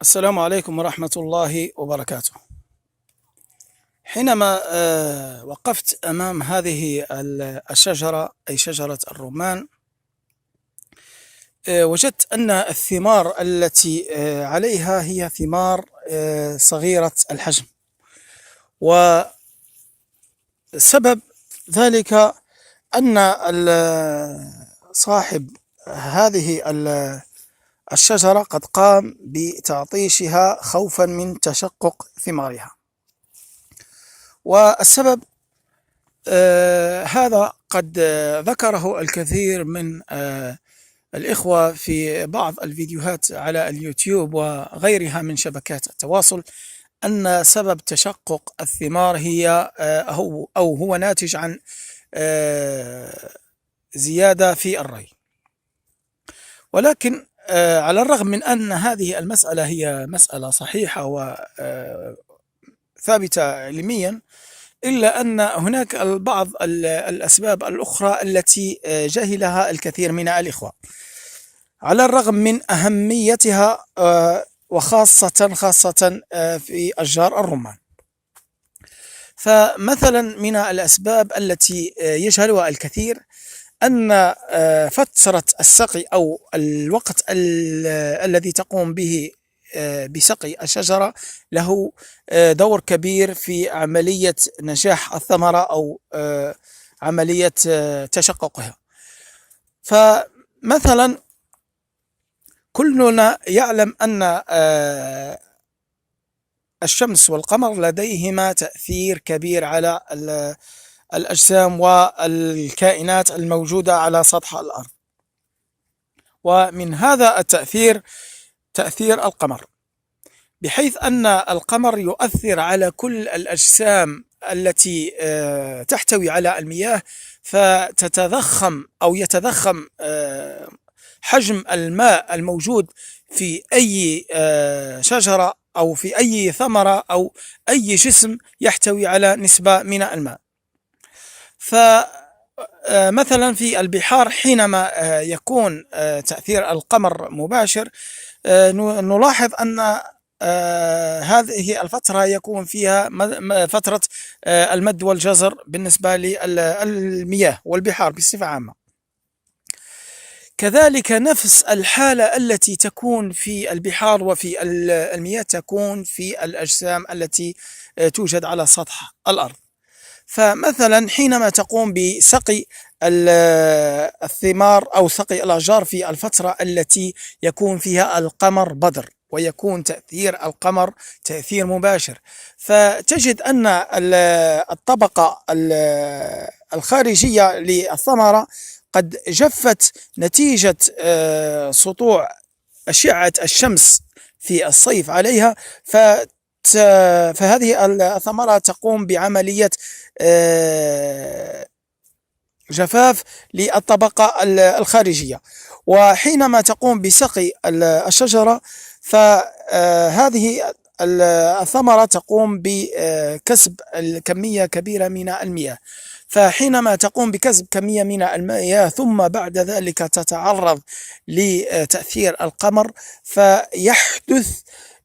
السلام عليكم ورحمة الله وبركاته. حينما وقفت أمام هذه الشجرة أي شجرة الرمان، وجدت أن الثمار التي عليها هي ثمار صغيرة الحجم، وسبب ذلك أن صاحب هذه الشجرة قد قام بتعطيشها خوفا من تشقق ثمارها. والسبب هذا قد ذكره الكثير من الإخوة في بعض الفيديوهات على اليوتيوب وغيرها من شبكات التواصل، أن سبب تشقق الثمار هو ناتج عن زيادة في الري. ولكن على الرغم من أن هذه المسألة هي مسألة صحيحة وثابتة علميا، إلا أن هناك بعض الأسباب الأخرى التي جهلها الكثير من الإخوة على الرغم من أهميتها، وخاصة في أشجار الرمان. فمثلا من الأسباب التي يجهلها الكثير أن فترة السقي أو الوقت الذي تقوم به بسقي الشجرة له دور كبير في عملية نجاح الثمرة أو عملية تشققها. فمثلا كلنا يعلم أن الشمس والقمر لديهما تأثير كبير على الأجسام والكائنات الموجودة على سطح الأرض، ومن هذا التأثير تأثير القمر، بحيث أن القمر يؤثر على كل الأجسام التي تحتوي على المياه، فتتضخم أو يتضخم حجم الماء الموجود في أي شجرة أو في أي ثمرة أو أي جسم يحتوي على نسبة من الماء. فمثلا في البحار حينما يكون تأثير القمر مباشر، نلاحظ أن هذه الفترة يكون فيها فترة المد والجزر بالنسبة للمياه والبحار بصفة عامة. كذلك نفس الحالة التي تكون في البحار وفي المياه تكون في الأجسام التي توجد على سطح الأرض. فمثلا حينما تقوم بسقي الثمار أو سقي الأشجار في الفترة التي يكون فيها القمر بدر ويكون تأثير القمر تأثير مباشر، فتجد أن الطبقة الخارجية للثمرة قد جفت نتيجة سطوع أشعة الشمس في الصيف عليها، فهذه الثمرة تقوم بعملية جفاف للطبقة الخارجية. وحينما تقوم بسقي الشجرة فهذه الثمرة تقوم بكسب كمية كبيرة من المياه. فحينما تقوم بكسب كمية من المياه ثم بعد ذلك تتعرض لتأثير القمر، فيحدث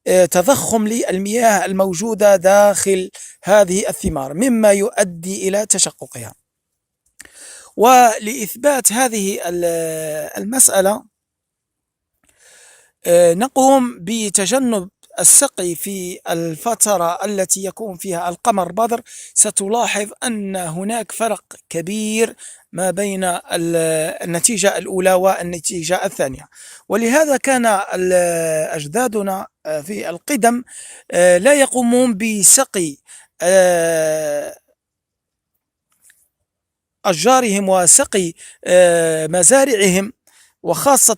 تضخم للمياه الموجودة داخل هذه الثمار مما يؤدي إلى تشققها. ولإثبات هذه المسألة نقوم بتجنب السقي في الفترة التي يكون فيها القمر بدر. ستلاحظ أن هناك فرق كبير ما بين النتيجة الأولى والنتيجة الثانية، ولهذا كان أجدادنا في القدم لا يقومون بسقي أشجارهم وسقي مزارعهم، وخاصة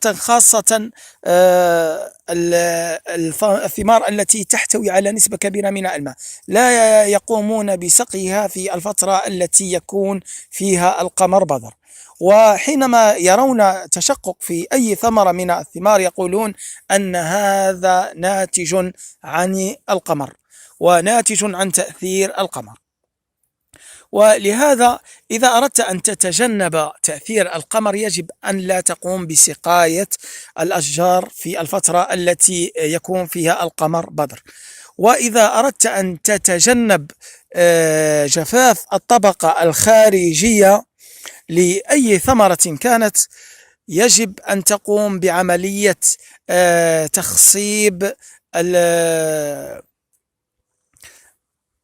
الثمار التي تحتوي على نسبة كبيرة من الماء، لا يقومون بسقيها في الفترة التي يكون فيها القمر بدر. وحينما يرون تشقق في أي ثمرة من الثمار يقولون أن هذا ناتج عن القمر وناتج عن تأثير القمر. ولهذا إذا أردت أن تتجنب تأثير القمر يجب أن لا تقوم بسقاية الأشجار في الفترة التي يكون فيها القمر بدر. وإذا أردت أن تتجنب جفاف الطبقة الخارجية لأي ثمرة كانت، يجب أن تقوم بعملية تخصيب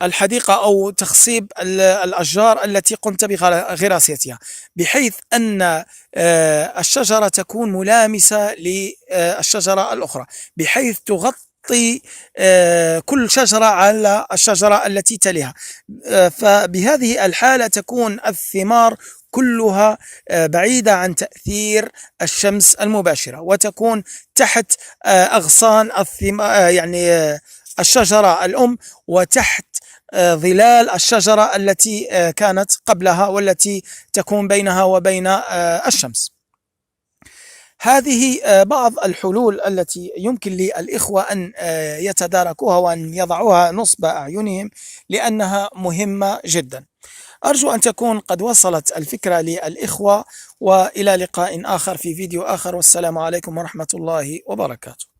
الحديقة أو تخصيب الأشجار التي قمت بغراستها، بحيث أن الشجرة تكون ملامسة للشجرة الأخرى، بحيث تغطي كل شجرة على الشجرة التي تليها. فبهذه الحالة تكون الثمار كلها بعيدة عن تأثير الشمس المباشرة، وتكون تحت أغصان يعني الشجرة الأم، وتحت ظلال الشجرة التي كانت قبلها والتي تكون بينها وبين الشمس. هذه بعض الحلول التي يمكن للإخوة أن يتداركوها وأن يضعوها نصب أعينهم، لأنها مهمة جدا. أرجو أن تكون قد وصلت الفكرة للإخوة، وإلى لقاء آخر في فيديو آخر، والسلام عليكم ورحمة الله وبركاته.